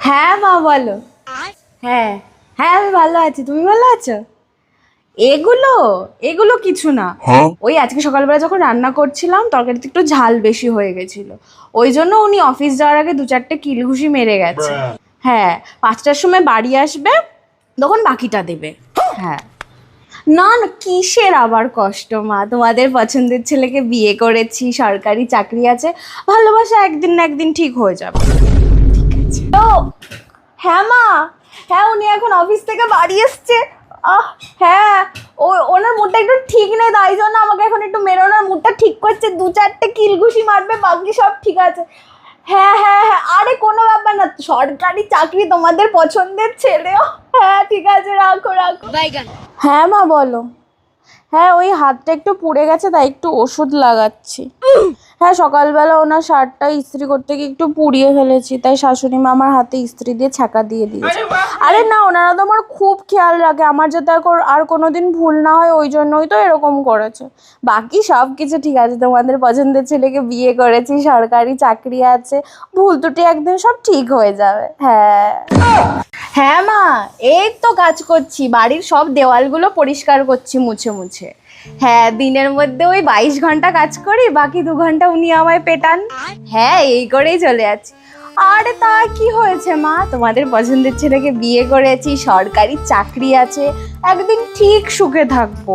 হ্যাঁ মা বলো। হ্যাঁ হ্যাঁ আমি ভালো আছি, তুমি ভালো আছো? এগুলো এগুলো কিছু না। ওই আজকে সকালবেলা যখন রান্না করছিলাম তরকারিতে একটু ঝাল বেশি হয়ে গেছিল, ওই জন্য উনি অফিস যাওয়ার আগে 2-4টে কিলঘুষি মেরে গেছে। হ্যাঁ, 5টার সময় বাড়ি আসবে, তখন বাকিটা দেবে। হ্যাঁ। না না, কিসের আবার কষ্ট মা, তোমাদের পছন্দের ছেলেকে বিয়ে করেছি, সরকারি চাকরি আছে, ভালোবাসা একদিন না একদিন ঠিক হয়ে যাবে। তো হ্যাঁ মা, হ্যাঁ উনি এখন অফিস থেকে বাড়ি এসছে। হ্যাঁ, ওনার মুডটা একটু ঠিক নেই, তাই জন্য আমাকে এখন একটু মেরোনোর মুডটা ঠিক করছে, 2-4টে কিলঘুষি মারবে, বাকি সব ঠিক আছে। হ্যাঁ হ্যাঁ হ্যাঁ, আরে কোনো ব্যাপার না, সরকারি চাকরি, তোমাদের পছন্দের ছেলেও। হ্যাঁ ঠিক আছে, রাখো রাখো। হ্যাঁ মা বলো। হ্যাঁ ওই হাতটা একটু পুড়ে গেছে, তাই একটু ওষুধ লাগাচ্ছি। হ্যাঁ সকালবেলা ওনার শার্টটা ইস্ত্রি করতে গিয়ে একটু পুড়িয়ে ফেলেছি, তাই শাশুড়ি মা আমার হাতে ইস্ত্রি দিয়ে ছ্যাঁকা দিয়ে দিয়েছে। আরে না, ওনারা তো আমার খুব খেয়াল রাখে, আমার যাতে আর কোনোদিন ভুল না হয়, ওই জন্যই তো এরকম করেছে। বাকি সব কিছু ঠিক আছে, তোমাদের পছন্দের ছেলেকে বিয়ে করেছি, সরকারি চাকরি আছে, ভুল ত্রুটি একদিন সব ঠিক হয়ে যাবে। হ্যাঁ হ্যাঁ মা, এই তো কাজ করছি, বাড়ির সব দেওয়ালগুলো পরিষ্কার করছি মুছে মুছে। হ্যাঁ, দিনের মধ্যে ওই 22 ঘন্টা কাজ করি, বাকি 2 ঘন্টা উনি আমায় পেটান। হ্যাঁ, এই করেই চলে যাচ্ছে। আরে তা কি হয়েছে মা, তোমাদের পছন্দের ছেলেকে বিয়ে করেছি, সরকারি চাকরি আছে, একদিন ঠিক সুখে থাকবো।